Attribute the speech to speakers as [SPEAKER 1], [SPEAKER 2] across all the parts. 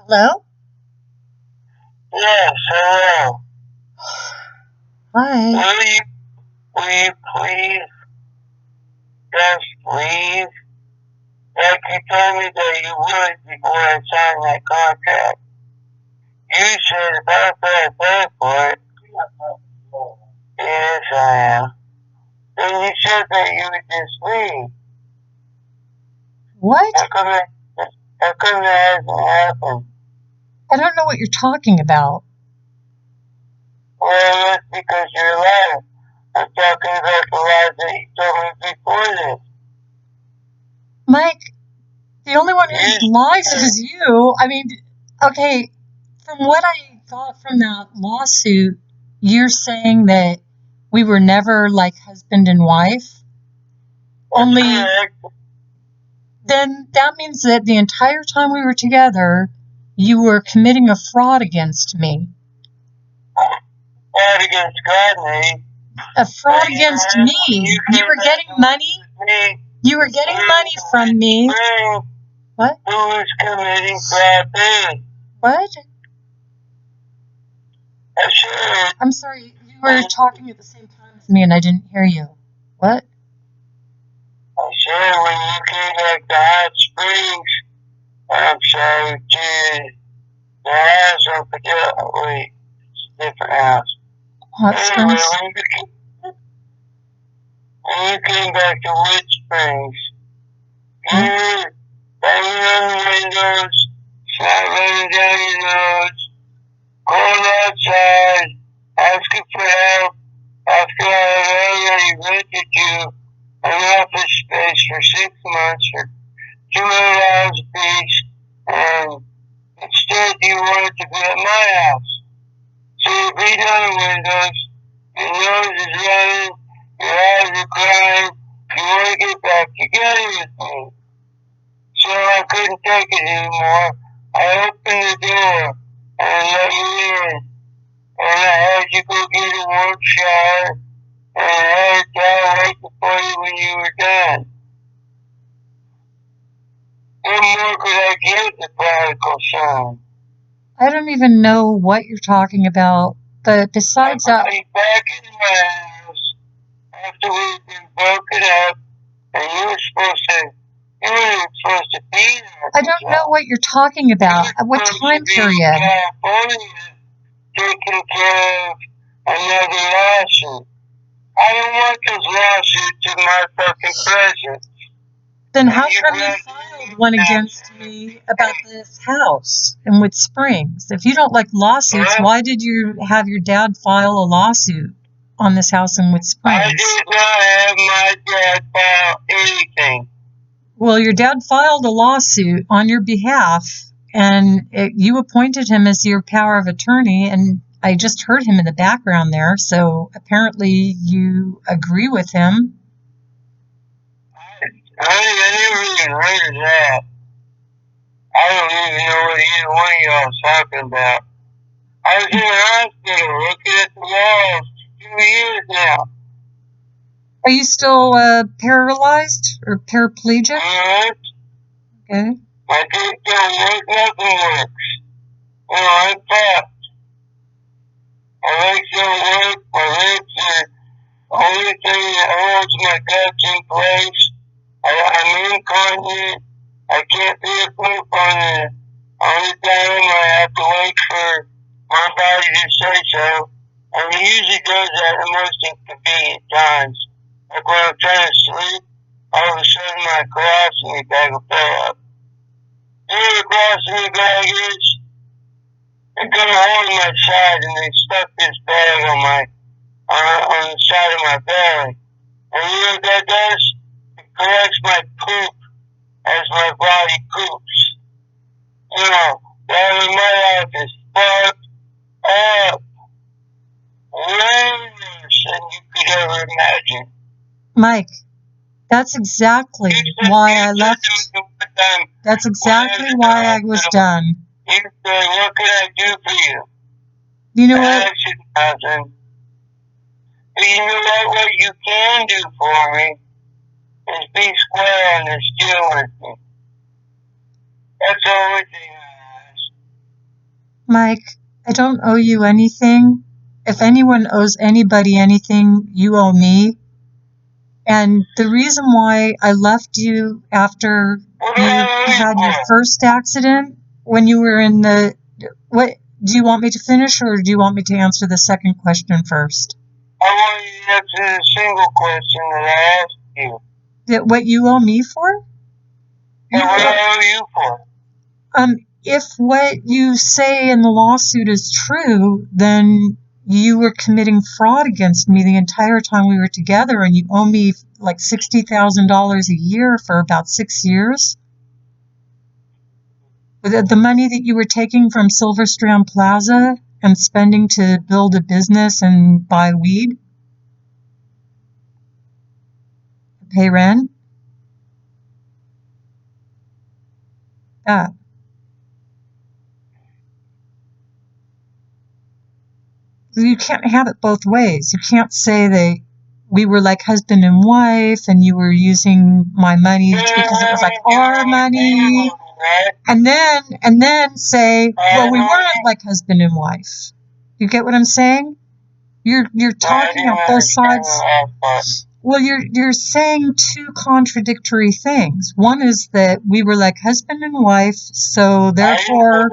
[SPEAKER 1] Hello?
[SPEAKER 2] Yes, hello.
[SPEAKER 1] Hi.
[SPEAKER 2] Will you please just leave? Like you told me that you would before I signed that contract. You said if I pay for it, yes I am. Then you said that you would just leave.
[SPEAKER 1] What?
[SPEAKER 2] How come that hasn't happened?
[SPEAKER 1] I don't know what you're talking about.
[SPEAKER 2] Well, that's because you're lying. I'm talking about the lies that you told me before this.
[SPEAKER 1] Mike, the only one who lies is you. I mean, okay, from what I got from that lawsuit, you're saying that we were never like husband and wife. Only then that means that the entire time we were together, you were committing a fraud against me.
[SPEAKER 2] Fraud against God, mate.
[SPEAKER 1] A fraud against me. You were getting money? You were getting money from me. What?
[SPEAKER 2] Who was committing fraud?
[SPEAKER 1] What?
[SPEAKER 2] Sure.
[SPEAKER 1] I'm sorry, you were talking at the same time as me and I didn't hear you. What?
[SPEAKER 2] Sure, when you came back to Hot Springs, I'm sorry, to the house up again. Wait, it's a different house.
[SPEAKER 1] Hot Springs?
[SPEAKER 2] When you came back to Wood Springs, you were banging on the windows, snot running down your nose, going outside, asking for help, after I had already rented you an office space for 6 months for $200 a piece, and instead you wanted to be at my house. So you beat on the windows, your nose is running, your eyes are crying, you want to get back together with me. So I couldn't take it anymore. I opened the door and let you in, and I had you go get a warm shower, and I had a towel right before you when you were done. What more could I give the prodigal son?
[SPEAKER 1] I don't even know what you're talking about, but besides that...
[SPEAKER 2] I back in my house after we've been broken up, and you weren't supposed to be there.
[SPEAKER 1] I don't know what you're talking about. What time period?
[SPEAKER 2] California, taking care of another lawsuit. I don't want those lawsuits in my fucking presence.
[SPEAKER 1] Then how come you filed one against me about this house in Wood Springs? If you don't like lawsuits, why did you have your dad file a lawsuit on this house in Wood Springs?
[SPEAKER 2] I did not have my dad file anything.
[SPEAKER 1] Well, your dad filed a lawsuit on your behalf, and you appointed him as your power of attorney, and I just heard him in the background there, so apparently you agree with him.
[SPEAKER 2] I never even heard of that. I don't even know what either one of y'all is talking about. I was in the hospital looking at the walls for 2 years now.
[SPEAKER 1] Are you still paralyzed or paraplegic? Okay.
[SPEAKER 2] My feet don't work, nothing works. I'm fucked. My legs don't work, my lips are the only thing that holds my guts in place. I'm incontinent. I can't be a poop on the time. I have to wait for my body to say so. And it usually does that at the most inconvenient times. Like when I'm trying to sleep, all of a sudden my colostomy bag will fill up. You know what a colostomy bag is? They got a hole in my side and they stuck this bag on the side of my belly. And you know what that does? It collects my poop as my body poops. You know, that in my life is fucked up. Way worse than you could ever imagine.
[SPEAKER 1] Mike, that's exactly why I left. That's exactly why I was done.
[SPEAKER 2] You said, what can I do for you?
[SPEAKER 1] You know what?
[SPEAKER 2] But you know what you can do for me is be square on this deal with me. That's the only thing I ask.
[SPEAKER 1] Mike, I don't owe you anything. If anyone owes anybody anything, you owe me. And the reason why I left you after you had your first accident, when you were in the... What do you want me to finish, or do you want me to answer the second question first?
[SPEAKER 2] I want you to answer the single question that I asked you.
[SPEAKER 1] What you owe me for?
[SPEAKER 2] Yeah, what I owe you for?
[SPEAKER 1] If what you say in the lawsuit is true, then you were committing fraud against me the entire time we were together, and you owe me like $60,000 a year for about 6 years. The money that you were taking from Silver Strand Plaza and spending to build a business and buy weed, pay rent. That. You can't have it both ways. You can't say that we were like husband and wife and you were using my money because it was like our money, and then say, well, we weren't like husband and wife. You get what I'm saying? You're talking on both sides. Well, you're saying two contradictory things. One is that we were like husband and wife, so therefore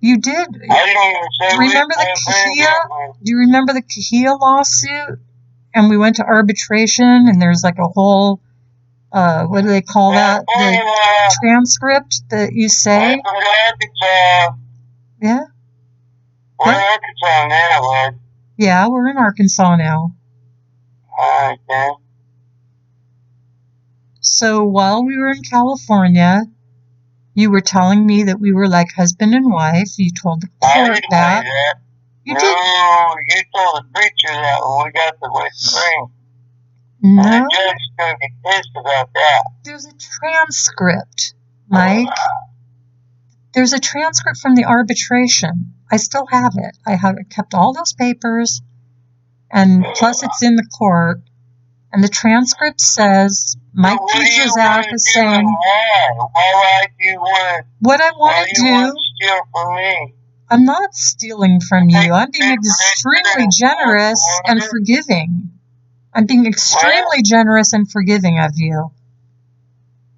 [SPEAKER 1] you did. Do you remember the Kahia? Do you remember the Kahia lawsuit? And we went to arbitration, and there's like a whole, what do they call that? The transcript that you say. Yeah.
[SPEAKER 2] We're in Arkansas now, right?
[SPEAKER 1] Yeah, we're in Arkansas now.
[SPEAKER 2] Okay.
[SPEAKER 1] So while we were in California, you were telling me that we were like husband and wife. You told the court that. You did.
[SPEAKER 2] No, you told the preacher that when we got the West Spring.
[SPEAKER 1] No.
[SPEAKER 2] The judge is going to be pissed about that.
[SPEAKER 1] There's a transcript, Mike. There's a transcript from the arbitration. I still have it. I have kept all those papers, and plus it's in the court. And the transcript says, Mike Pietrczak is saying, what I want to do,
[SPEAKER 2] steal from me?
[SPEAKER 1] I'm not stealing from you. I'm being extremely generous and forgiving. I'm being extremely generous and forgiving of you.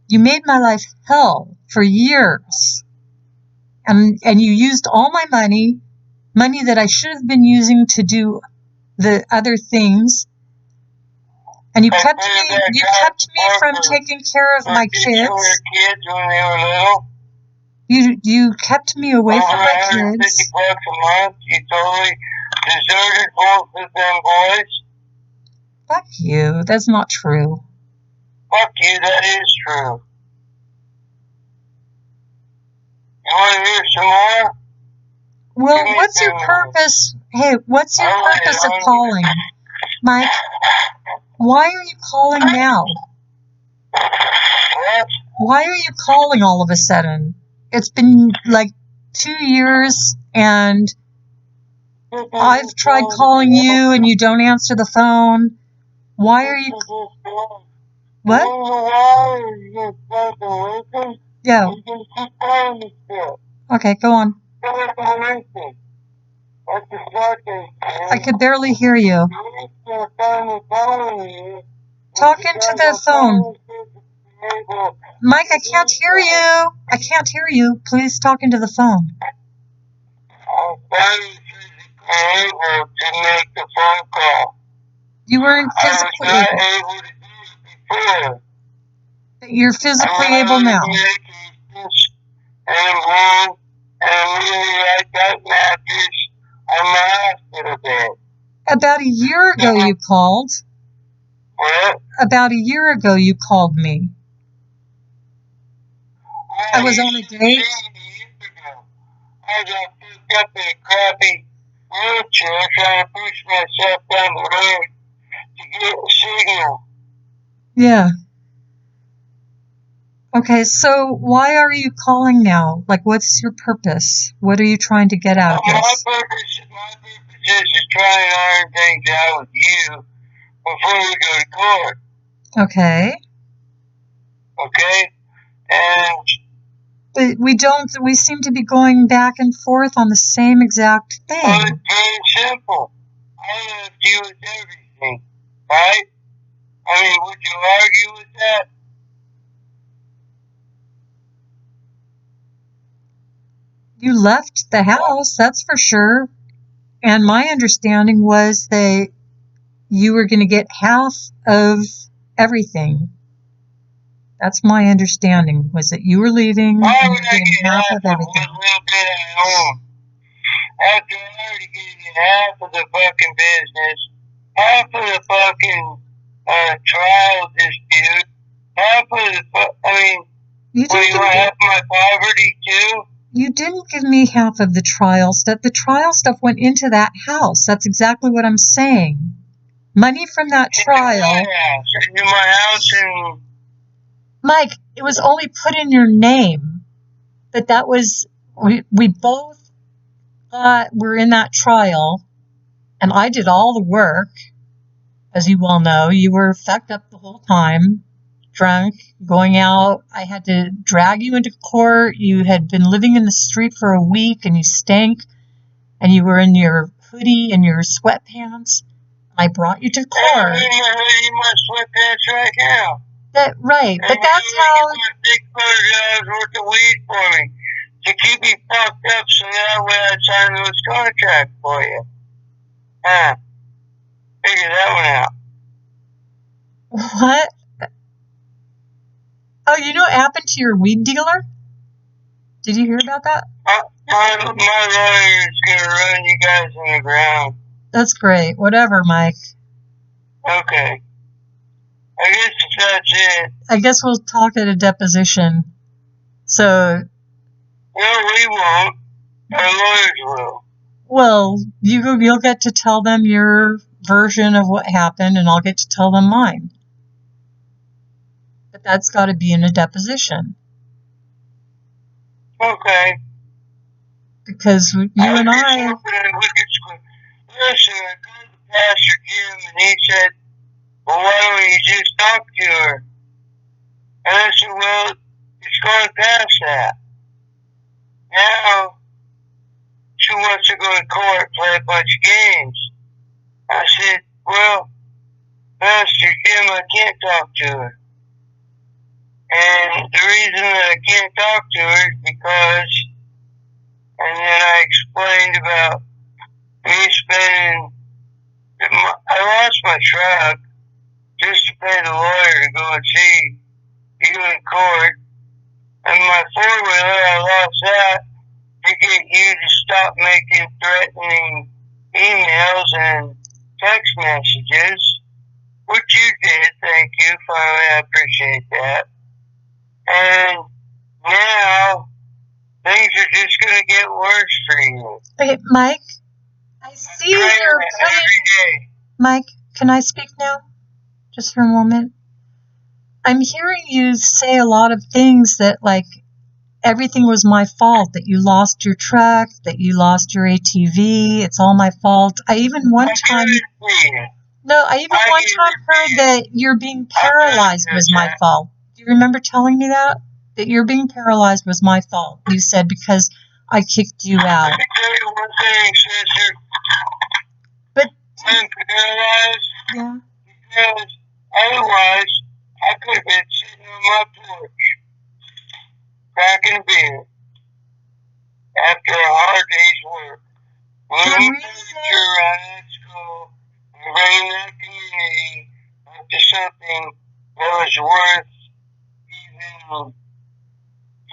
[SPEAKER 1] You made my life hell for years. And you used all my money that I should have been using to do the other things. And you kept me from taking care of my kids. You kept me away from my kids.
[SPEAKER 2] $150 a month. You totally deserted both of them boys.
[SPEAKER 1] Fuck you. That's not true.
[SPEAKER 2] Fuck you. That is true. You want to hear some more?
[SPEAKER 1] Well, what's your purpose? Hey, what's your purpose of calling? Mike, why are you calling now?
[SPEAKER 2] What?
[SPEAKER 1] Why are you calling all of a sudden? It's been like 2 years, and I've tried calling you, and you don't answer the phone. Why are you... What? Yeah. Okay, go on. I could barely hear you. Talk into the phone. Mike, I can't hear you. I can't hear you. Please talk into the phone.
[SPEAKER 2] Able to make the phone call.
[SPEAKER 1] You weren't physically able.
[SPEAKER 2] I was not able to do it before.
[SPEAKER 1] You're physically able now.
[SPEAKER 2] And home, and really like that mattress on my hospital bed.
[SPEAKER 1] About a year ago you called.
[SPEAKER 2] What?
[SPEAKER 1] About a year ago you called me. I was on a date.
[SPEAKER 2] I got picked up in a crappy wheelchair trying to push myself down the road to get a signal.
[SPEAKER 1] Yeah. Okay, so why are you calling now? Like, what's your purpose? What are you trying to get out of this?
[SPEAKER 2] My purpose is to try and iron things out with you before we go to court.
[SPEAKER 1] Okay.
[SPEAKER 2] Okay? And
[SPEAKER 1] But we don't. We seem to be going back and forth on the same exact thing.
[SPEAKER 2] Well, it's very simple. I left you with everything, right? I mean, would you argue with that?
[SPEAKER 1] You left the house, that's for sure. And my understanding was that you were going to get half of everything. That's my understanding, was that you were leaving
[SPEAKER 2] Why
[SPEAKER 1] and you
[SPEAKER 2] would
[SPEAKER 1] were
[SPEAKER 2] I
[SPEAKER 1] getting
[SPEAKER 2] get
[SPEAKER 1] half
[SPEAKER 2] half
[SPEAKER 1] of
[SPEAKER 2] of a
[SPEAKER 1] everything.
[SPEAKER 2] little bit at home? After I already gave you half of the fucking business, half of the fucking trial dispute, half of the I mean,
[SPEAKER 1] You
[SPEAKER 2] well, you
[SPEAKER 1] didn't
[SPEAKER 2] want
[SPEAKER 1] give
[SPEAKER 2] half my poverty too?
[SPEAKER 1] you didn't give me half of the trial stuff. The trial stuff went into that house. That's exactly what I'm saying. Money from that trial.
[SPEAKER 2] Into my house and
[SPEAKER 1] Mike, it was only put in your name. But that was, we both thought were in that trial, and I did all the work. As you well know, you were fucked up the whole time, drunk, going out. I had to drag you into court. You had been living in the street for a week, and you stank, and you were in your hoodie and your sweatpants. I brought you to court.
[SPEAKER 2] I'm in my sweatpants right now.
[SPEAKER 1] Right, but
[SPEAKER 2] and
[SPEAKER 1] that's
[SPEAKER 2] you
[SPEAKER 1] how.
[SPEAKER 2] $600 worth of weed for me to keep me fucked up, so that way I sign this contract for you. Figure that one out.
[SPEAKER 1] What? Oh, you know what happened to your weed dealer? Did you hear about that?
[SPEAKER 2] My lawyer is going to run you guys in the ground.
[SPEAKER 1] That's great. Whatever, Mike.
[SPEAKER 2] Okay. I guess that's it.
[SPEAKER 1] I guess we'll talk at a deposition. So.
[SPEAKER 2] No, we won't. Our lawyers will.
[SPEAKER 1] Well, you'll get to tell them your version of what happened, and I'll get to tell them mine. But that's got to be in a deposition.
[SPEAKER 2] Okay.
[SPEAKER 1] Because you and I.
[SPEAKER 2] Listen, I called Pastor Jim, and he said, well, why don't you just talk to her? And I said, well, it's going past that. Now, she wants to go to court and play a bunch of games. I said, well, Pastor Jim, I can't talk to her. And the reason that I can't talk to her is because, and then I explained about me spending, I lost my truck just to pay the lawyer to go and see you in court. And my four-wheeler, I lost that to get you to stop making threatening emails and text messages, which you did, thank you, finally, I appreciate that. And now, things are just going to get worse for you.
[SPEAKER 1] Okay, Mike, I see you're putting. Mike, can I speak now? Just for a moment. I'm hearing you say a lot of things that, like, everything was my fault, that you lost your truck, that you lost your ATV, it's all my fault. I even one time heard that you're being paralyzed was my fault. Do you remember telling me that? That you're being paralyzed was my fault. You said because I kicked you out.
[SPEAKER 2] Let me tell you one thing, sister.
[SPEAKER 1] But
[SPEAKER 2] I'm paralyzed.
[SPEAKER 1] Yeah.
[SPEAKER 2] Because otherwise, I could have been sitting on my porch, cracking a beer after a hard day's work. Moving furniture around at school, and bringing that community up to something that was worth even.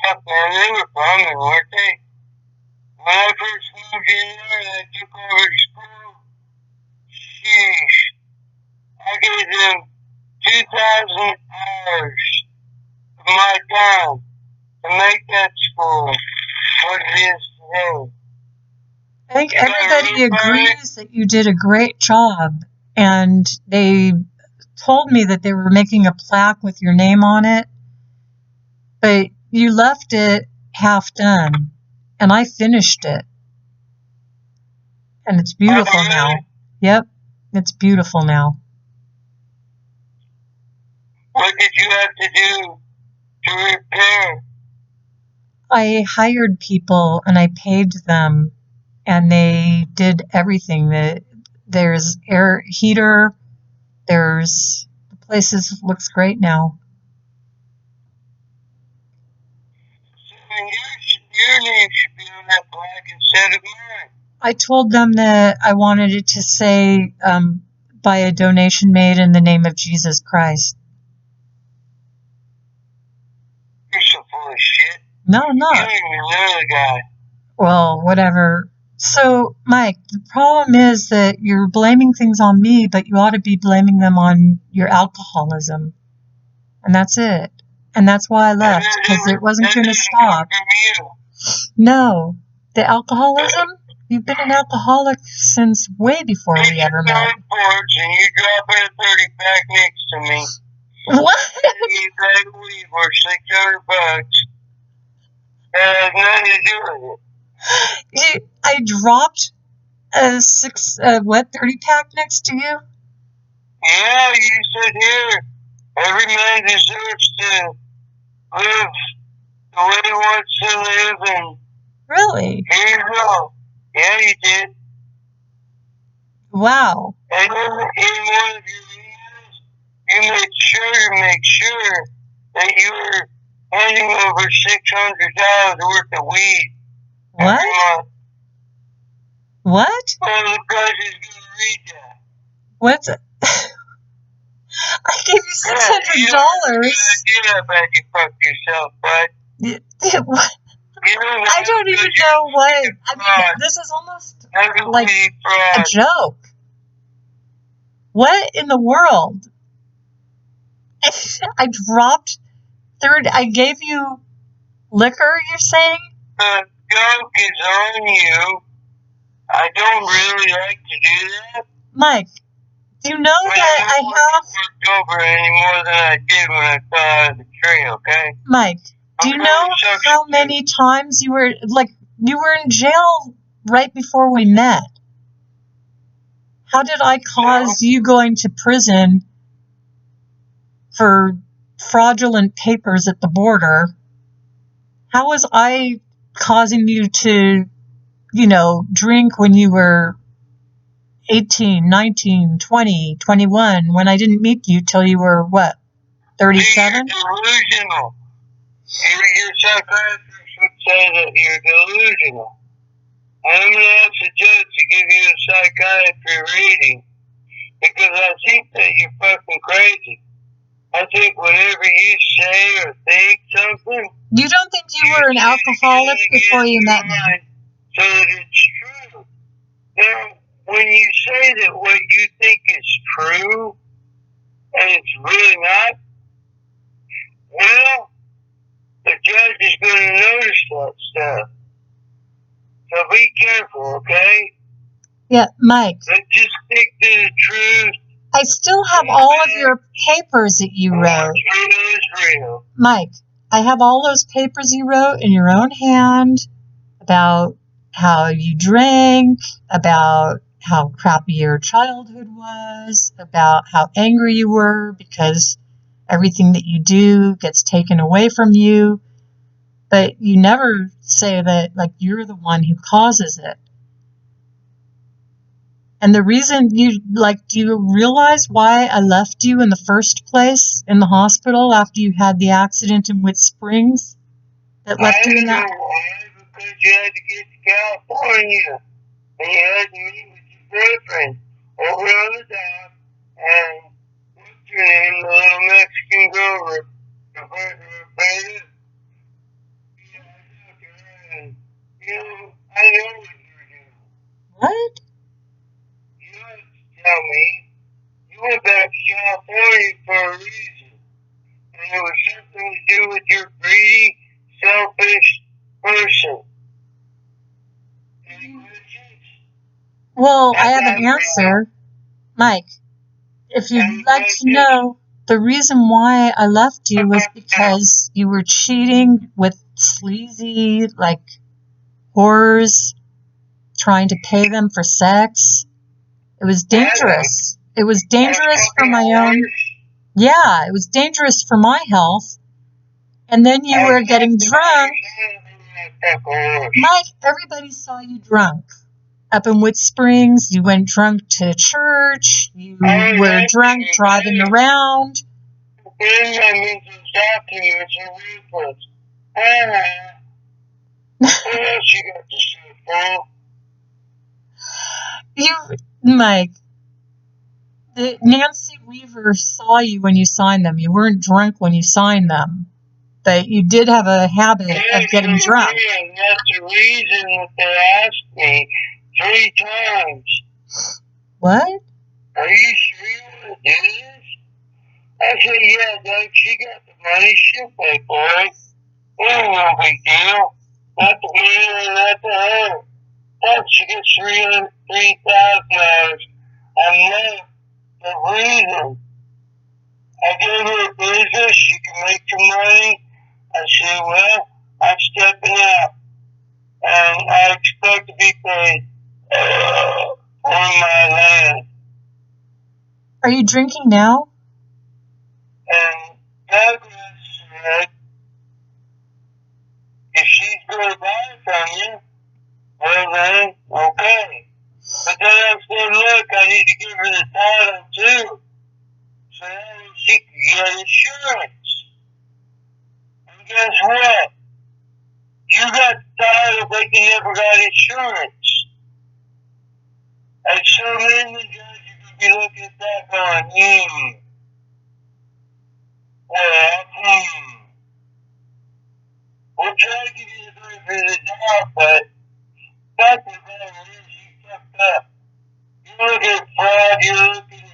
[SPEAKER 2] Fuck, man, they were bumming, weren't they? When I first moved in there and I took over the school, sheesh, I gave them 2,000 hours of my time to make that school what it is today.
[SPEAKER 1] I think everybody agrees that you did a great job, and they told me that they were making a plaque with your name on it, but you left it half done, and I finished it, and it's beautiful now. Yep, it's beautiful now.
[SPEAKER 2] What did you have to do to repair?
[SPEAKER 1] I hired people and I paid them, and they did everything. There's air heater. The place looks great now.
[SPEAKER 2] Your name should be on that plaque instead of mine.
[SPEAKER 1] I told them that I wanted it to say, by a donation made in the name of Jesus Christ.
[SPEAKER 2] You're so full of shit.
[SPEAKER 1] No, I'm not.
[SPEAKER 2] You don't even know the guy.
[SPEAKER 1] Well, whatever. So, Mike, the problem is that you're blaming things on me, but you ought to be blaming them on your alcoholism. And that's it. And that's why I left, because it wasn't going to stop. No. The alcoholism? You've been an alcoholic since way before we ever met.
[SPEAKER 2] And you dropping a 30-pack next to me.
[SPEAKER 1] What?
[SPEAKER 2] You bag of weed for $600. That has nothing to do with it.
[SPEAKER 1] I dropped a 30-pack next to you?
[SPEAKER 2] Yeah, you said here, every man deserves to live the way he wants to live, and
[SPEAKER 1] Really?
[SPEAKER 2] here you go. Yeah, you did.
[SPEAKER 1] Wow.
[SPEAKER 2] And in one of your videos, you make sure that you were handing over $600 worth of weed.
[SPEAKER 1] What? What?
[SPEAKER 2] Well, the judge is going to read that.
[SPEAKER 1] What's it? I gave you $600.
[SPEAKER 2] Yeah, bet you fucked yourself, bud.
[SPEAKER 1] What? I don't even know what. I mean, this is almost like a joke. What in the world? I dropped I gave you liquor, you're saying?
[SPEAKER 2] The joke is on you. I don't really like to do that.
[SPEAKER 1] Mike, do you know that I have...
[SPEAKER 2] worked over any more than I did when I fell out of the tree, okay?
[SPEAKER 1] Mike, do you know how many times you were in jail right before we met? How did I cause you going to prison for fraudulent papers at the border? How was I causing you to, drink when you were 18, 19, 20, 21, when I didn't meet you till you were, what, 37?
[SPEAKER 2] You're delusional. Your psychiatrist would say that you're delusional. I'm going to ask the judge to give you a psychiatry reading because I think that you're fucking crazy. I think whenever you say or think something...
[SPEAKER 1] You don't think you were an alcoholic before you met me?
[SPEAKER 2] So that it's true. Now, when you say that what you think is true and it's really not, well, the judge is going to notice that stuff. So be careful, okay?
[SPEAKER 1] Yeah, Mike.
[SPEAKER 2] Let's just stick to the truth.
[SPEAKER 1] I still have all of your papers that you wrote.
[SPEAKER 2] Real.
[SPEAKER 1] Mike, I have all those papers you wrote in your own hand about how you drank, about how crappy your childhood was, about how angry you were because everything that you do gets taken away from you. But you never say that, like, you're the one who causes it. And the reason do you realize why I left you in the first place in the hospital after you had the accident in Whit Springs? That left you in that?
[SPEAKER 2] I know why, because you had to get to California, and you had to meet with your boyfriend over on the dock, and what's your name, the little Mexican girl, Roberta? I know what you're doing.
[SPEAKER 1] What?
[SPEAKER 2] You don't have to tell me. You went back to California for a reason. And it was something to do with your greedy, selfish person. Any questions?
[SPEAKER 1] Well, I have an answer. Mike, if you'd like to know, the reason why I left you was because you were cheating with sleazy, whores, trying to pay them for sex. It was dangerous. It was dangerous for my own... Yeah, it was dangerous for my health. And then you were getting drunk. Mike, everybody saw you drunk. Up in Wood Springs, you went drunk to church. You were drunk driving around. Mike, Nancy Weaver saw you when you signed them. You weren't drunk when you signed them. But you did have a habit of getting drunk.
[SPEAKER 2] That's the reason that they asked me 3 times.
[SPEAKER 1] What?
[SPEAKER 2] Are you sure you want to do this? I said, yeah, Doug, she got the money. She'll pay for it. It ain't no big deal. Not the me and not the her. Plus, she gets $3,000 a month for reason. I gave her a business. She can make some money. I said, well, I'm stepping out. And I expect to be paid on my land.
[SPEAKER 1] Are you drinking now?
[SPEAKER 2] And Douglas said, if she's going to buy it from you, well then, okay. But then I said, look, I need to give her the title too. So that way she can get insurance. And guess what? You got the title, but you never got insurance. And so many judges are going to be looking at that going, well, we'll try to give you the benefit of the doubt, but that's the matter is you fucked up. You're looking at fraud, you're looking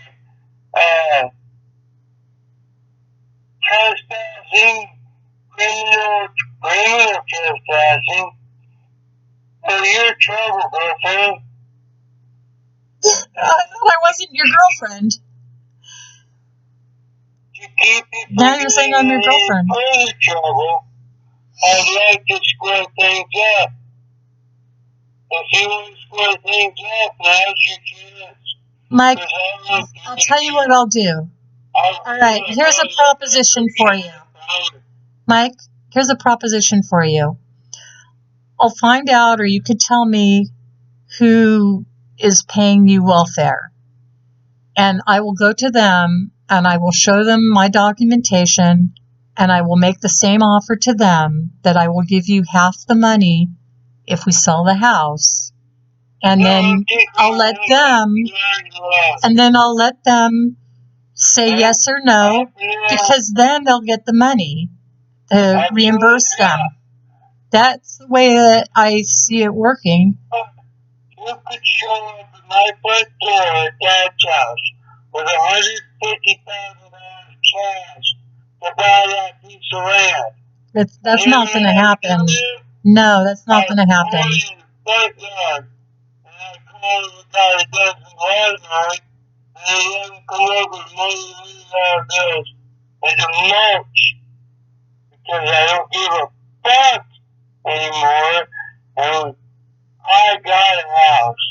[SPEAKER 2] at trespassing, criminal trespassing. So you're in trouble, girlfriend.
[SPEAKER 1] I thought I wasn't your girlfriend.
[SPEAKER 2] To keep you from
[SPEAKER 1] Now you're saying I'm your girlfriend.
[SPEAKER 2] further trouble, I'd like to square things up. If you want to square things up, now's your chance.
[SPEAKER 1] Mike, I'll tell you what I'll do. All right, here's a proposition for you. Mike, here's a proposition for you. I'll find out, or you could tell me who is paying you welfare. And I will go to them, and I will show them my documentation, and I will make the same offer to them that I will give you half the money if we sell the house. And then I'll let them say yes or no, because then they'll get the money to reimburse them. That's the way that I see it working.
[SPEAKER 2] You could show up at my front door at Dad's house with $150,000 cash to buy that piece of land.
[SPEAKER 1] That's not going to happen. No, that's not going to happen.
[SPEAKER 2] Thank God. And I called the guy that does the landmark, and he let him come over with $1 million and a mulch. Because I don't give a fuck anymore. And I got a house.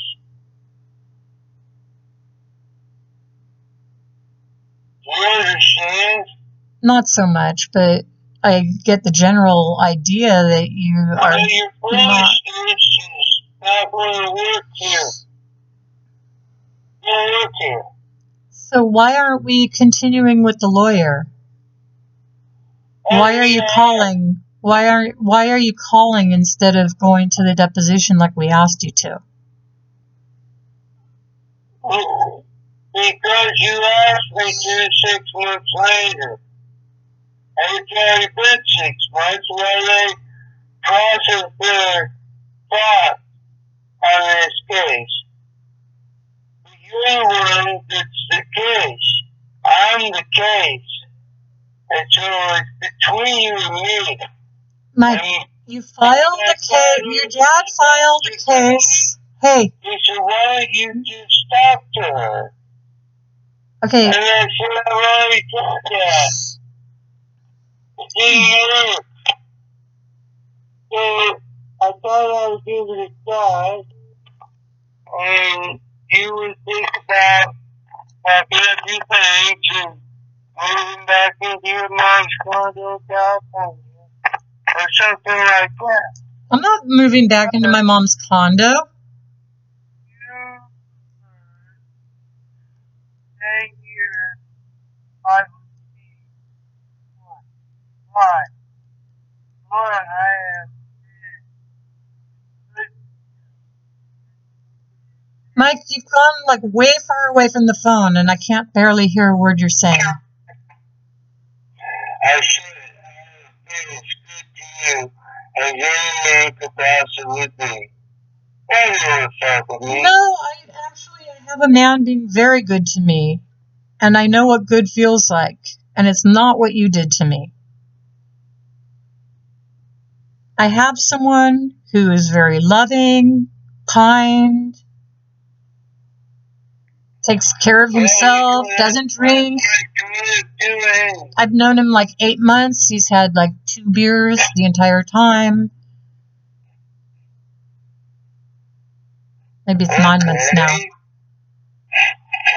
[SPEAKER 2] You understand?
[SPEAKER 1] Not so much, but I get the general idea that you are
[SPEAKER 2] Your foolishness is not going to work here. Don't work here.
[SPEAKER 1] So why aren't we continuing with the lawyer? Why are you calling? Why are you calling instead of going to the deposition like we asked you to?
[SPEAKER 2] Because you asked me to 6 months later. And it's already been 6 months where they processed their thought on this case. You're the one that's the case. I'm the case. And so it's between you and me.
[SPEAKER 1] Mike, you filed the case. Your dad filed the case. Hey.
[SPEAKER 2] He said, why don't you just talk to her?
[SPEAKER 1] Okay.
[SPEAKER 2] And I said, I've already done that. It didn't work. So I thought I would give it a try. And you would think about packing up your things and moving back into your mom's condo in California. Or something like that.
[SPEAKER 1] I'm not moving back into my mom's condo.
[SPEAKER 2] You stay here. I will see. Why? Lord, I am good.
[SPEAKER 1] Mike, you've gone like way far away from the phone, and I can't barely hear a word you're saying.
[SPEAKER 2] I said I have been as good to you as any man could possibly be. Why do you want to fuck with me?
[SPEAKER 1] No, I have a man being very good to me, and I know what good feels like, and it's not what you did to me. I have someone who is very loving, kind, takes care of himself, doesn't drink. I've known him like 8 months. He's had like 2 beers the entire time. Maybe it's 9 months now.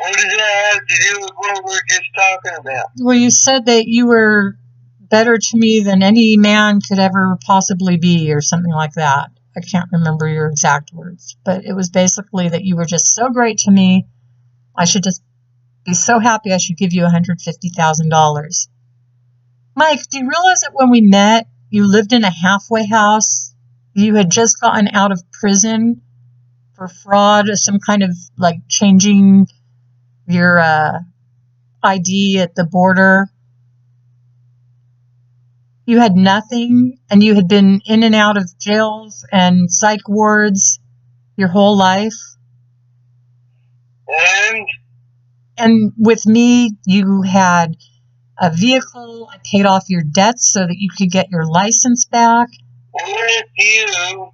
[SPEAKER 2] What does that have to do with what we're just talking about?
[SPEAKER 1] Well, you said that you were better to me than any man could ever possibly be, or something like that. I can't remember your exact words, but it was basically that you were just so great to me. I should just be so happy I should give you $150,000. Mike, do you realize that when we met, you lived in a halfway house? You had just gotten out of prison for fraud, some kind of like changing your ID at the border. You had nothing, and you had been in and out of jails and psych wards your whole life. And with me, you had a vehicle. I paid off your debts so that you could get your license back.
[SPEAKER 2] With you.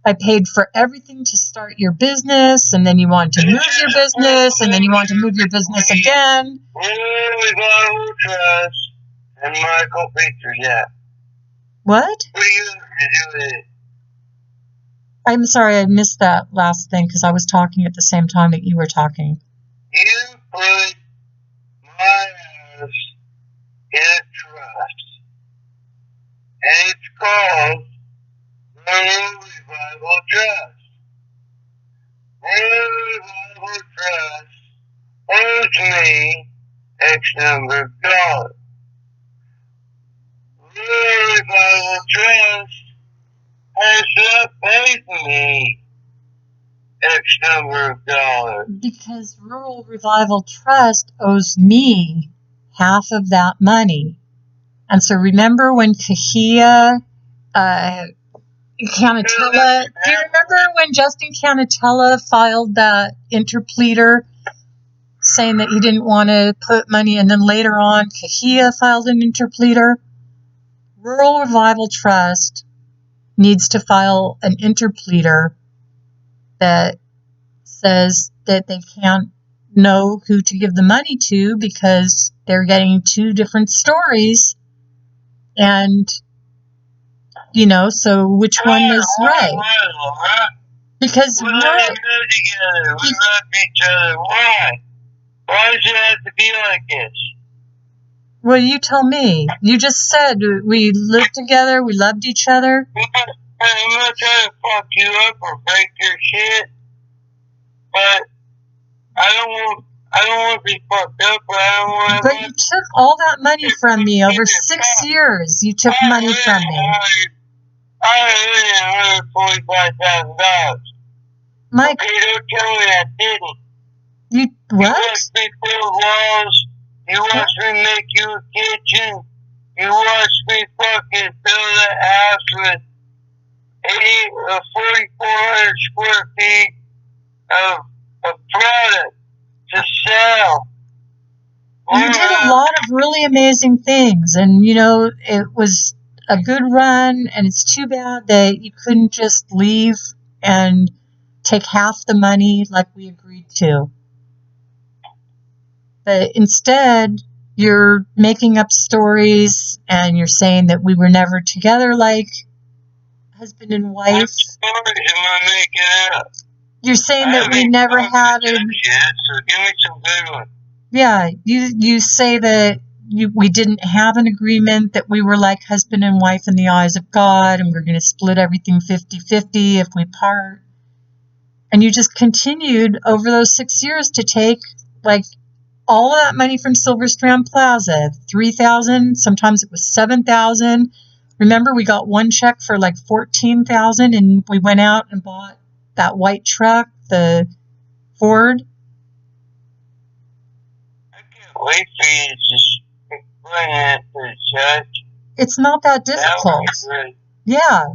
[SPEAKER 1] I paid for everything to start your business, and then you wanted to move your business, and then you wanted to move your business again.
[SPEAKER 2] Devout Trust and Michael Pietrczak.
[SPEAKER 1] What?
[SPEAKER 2] What do you have to do with it?
[SPEAKER 1] I'm sorry, I missed that last thing because I was talking at the same time that you were talking.
[SPEAKER 2] You put my house in a trust, and it's called the Revival Trust. The Revival Trust owes me X number of dollars. The Revival Trust has not paid me X number of dollars.
[SPEAKER 1] Because Rural Revival Trust owes me half of that money. And so remember when Kahia, Canatella, do you remember when Justin Canatella filed that interpleader saying that he didn't want to put money, and then later on Kahia filed an interpleader? Rural Revival Trust needs to file an interpleader that says that they can't know who to give the money to because they're getting 2 different stories, and so which one is right? Because
[SPEAKER 2] we live together. We love each other. Why? Why does it have to be like this?
[SPEAKER 1] Well, you tell me. You just said we lived together, we loved each other.
[SPEAKER 2] I'm not trying to fuck you up or break your shit, but I don't want to be fucked up.
[SPEAKER 1] But you took all that money from me over 6 years. You took money from me.
[SPEAKER 2] I owe $145,000.
[SPEAKER 1] Mike,
[SPEAKER 2] okay, don't tell me I didn't.
[SPEAKER 1] You what?
[SPEAKER 2] You watched me build walls. You watched me make you a kitchen. You watched me fucking build a house with 4,400 square feet of product to sell.
[SPEAKER 1] You did a lot of really amazing things, and it was a good run, and it's too bad that you couldn't just leave and take half the money like we agreed to. But instead, you're making up stories, and you're saying that we were never together like husband and wife.
[SPEAKER 2] What stories am I making up?
[SPEAKER 1] You're saying that we never had a...
[SPEAKER 2] So give me some good ones.
[SPEAKER 1] Yeah, you say that we didn't have an agreement that we were like husband and wife in the eyes of God, and we're going to split everything 50-50 if we part. And you just continued over those 6 years to take like all of that money from Silver Strand Plaza, $3,000, sometimes it was $7,000. Remember, we got one check for like $14,000, and we went out and bought that white truck, the Ford.
[SPEAKER 2] I can't wait for you to just explain that to the judge.
[SPEAKER 1] It's not that difficult. Yeah.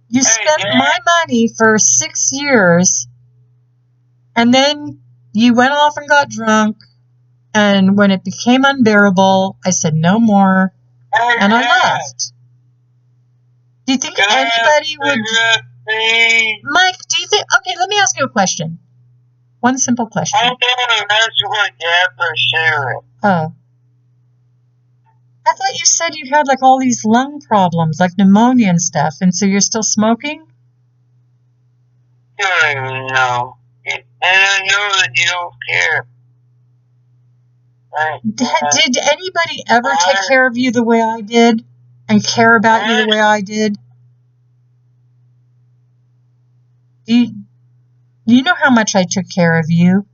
[SPEAKER 1] You spent my money for 6 years, and then you went off and got drunk, and when it became unbearable, I said no more, and I left. Do you think anybody would... Mike, do you think... Okay, let me ask you a question. One simple question.
[SPEAKER 2] I'm going to ask you what Dad for sharing.
[SPEAKER 1] Oh. I thought you said you had like all these lung problems, like pneumonia and stuff, and so you're still smoking?
[SPEAKER 2] You don't even know. And I know that you don't care.
[SPEAKER 1] Did anybody ever take care of you the way I did? And care about you the way I did? Do you know how much I took care of you?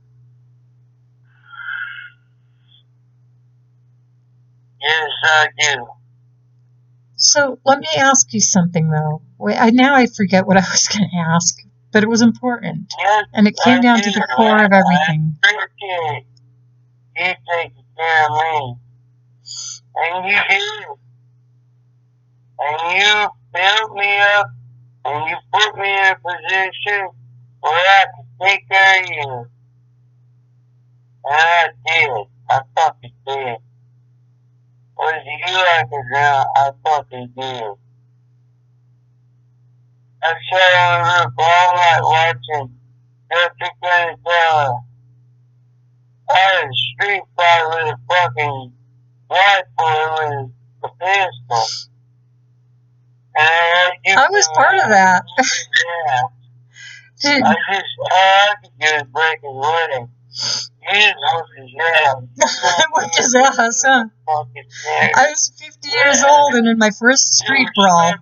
[SPEAKER 2] Yes, I do.
[SPEAKER 1] So let me ask you something, though. Now I forget what I was going to ask, but it was important.
[SPEAKER 2] Yes,
[SPEAKER 1] and it came down to the core of everything.
[SPEAKER 2] I appreciate you taking care of me. And you did. And you built me up, and you put me in a position where I could take care of you. And I did. I fucking did. Whether you like it or not, I fucking did. I sat on the roof all night watching Jessica and Taylor. I had a street fight with a fucking white boy with a pistol. And
[SPEAKER 1] I was part of that.
[SPEAKER 2] Yeah. All I could do is break his wedding. He just whooped his ass.
[SPEAKER 1] Whipped his ass, huh? I was 50 years old and in my first street brawl.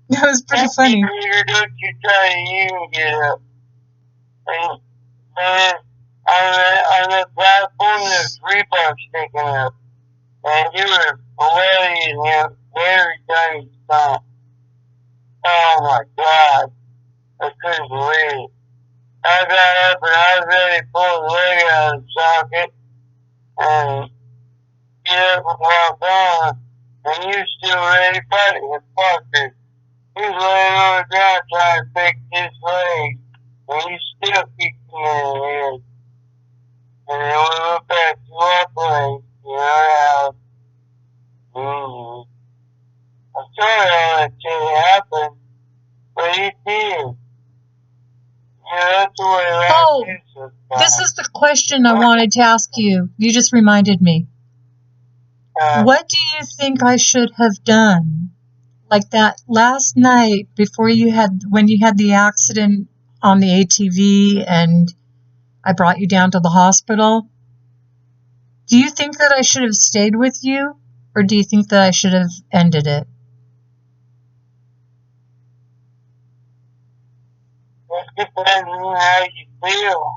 [SPEAKER 1] That was pretty funny.
[SPEAKER 2] Don't you try to even get up. And on the platform, there's 3 bucks sticking up. And you were hilarious every time you stopped. Oh my God. I couldn't believe it. I got up and I was ready to pull the leg out of the socket and get up and walk on. And you still ready to fight it with fucker. He's laying on the ground trying to fix his leg. And you still kicked me in the head. And then we went back to our place in our house. I'm sorry all that shit happened, but it did. Yeah, that's the way life is.
[SPEAKER 1] This is the question I wanted to ask you. You just reminded me. What do you think I should have done? Like that last night when you had the accident on the ATV and I brought you down to the hospital. Do you think that I should have stayed with you, or do you think that I should have ended it?
[SPEAKER 2] It depends on how you feel.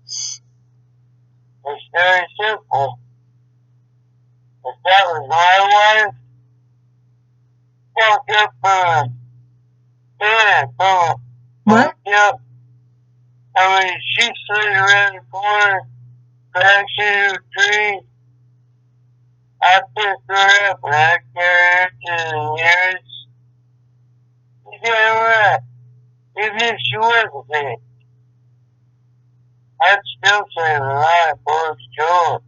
[SPEAKER 2] It's very simple. If that was my wife, fuck up for
[SPEAKER 1] What?
[SPEAKER 2] Yep. I mean, she slid around the corner, crashed into a tree. I picked her up and I carried her to the nearest. You damn right. Even if she wasn't dead, I'd still save her life for sure.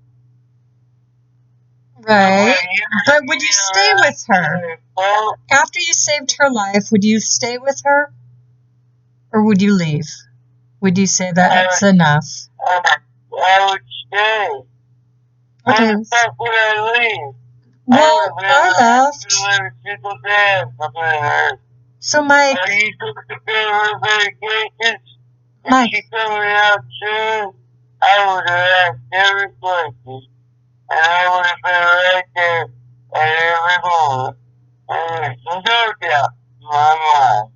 [SPEAKER 1] Right. But would you stay with her? After you saved her life, would you stay with her? Or would you leave? Would you say that's enough?
[SPEAKER 2] I would stay.
[SPEAKER 1] Okay.
[SPEAKER 2] How the fuck would I leave?
[SPEAKER 1] Well, I left. So, Mike.
[SPEAKER 2] Are you supposed to pay her vacations?
[SPEAKER 1] Mike.
[SPEAKER 2] Is she coming out soon? I would have asked every question, and I would have been right there at every moment. And there's no doubt in my mind,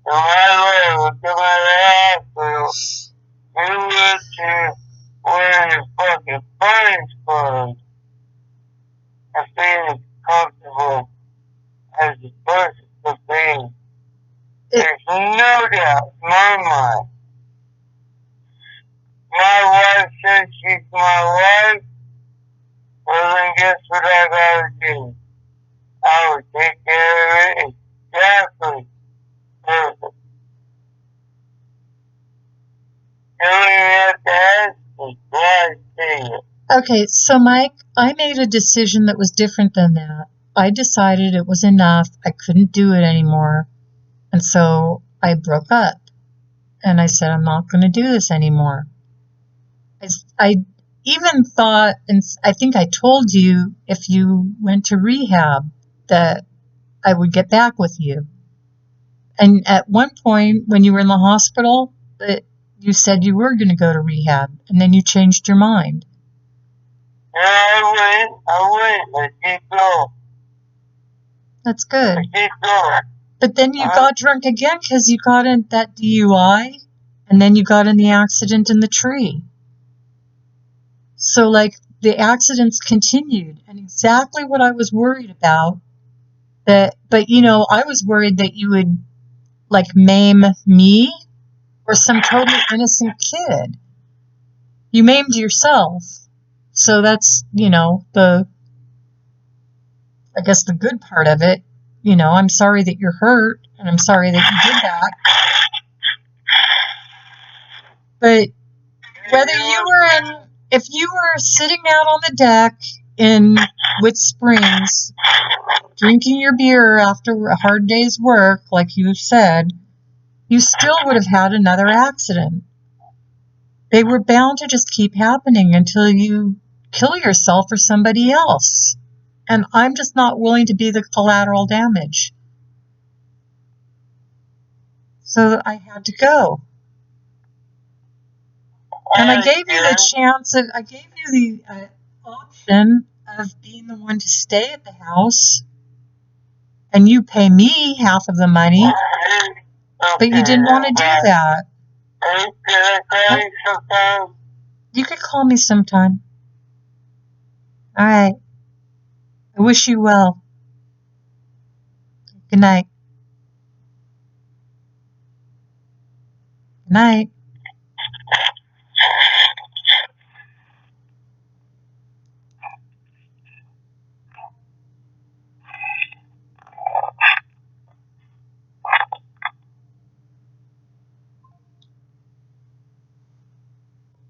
[SPEAKER 2] no matter what, no matter how I feel, you went to wearing your fucking finest clothes and feeling comfortable as a person to be. There's no doubt in my mind. My wife says she's my wife. Well, then guess what I gotta do? I would take care of it exactly. Perfect. You don't even have to ask me. I see it.
[SPEAKER 1] Okay, so Mike, I made a decision that was different than that. I decided it was enough. I couldn't do it anymore. And so I broke up. And I said, I'm not going to do this anymore. I even thought, and I think I told you, if you went to rehab, that I would get back with you. And at one point, when you were in the hospital, that you said you were going to go to rehab, and then you changed your mind.
[SPEAKER 2] Yeah, I went. I keep going.
[SPEAKER 1] That's good.
[SPEAKER 2] I keep going.
[SPEAKER 1] But then you got drunk again because you got in that DUI, and then you got in the accident in the tree. So, like, the accidents continued, and exactly what I was worried about. But I was worried that you would, like, maim me or some totally innocent kid. You maimed yourself. So that's, I guess the good part of it. I'm sorry that you're hurt, and I'm sorry that you did that. But if you were sitting out on the deck with Springs, drinking your beer after a hard day's work, like you said, you still would have had another accident. They were bound to just keep happening until you kill yourself or somebody else. And I'm just not willing to be the collateral damage. So I had to go. And I gave you the option of being the one to stay at the house, and you pay me half of the money, but you didn't want to do that. You could call me sometime. All right. I wish you well. Good night. Good night.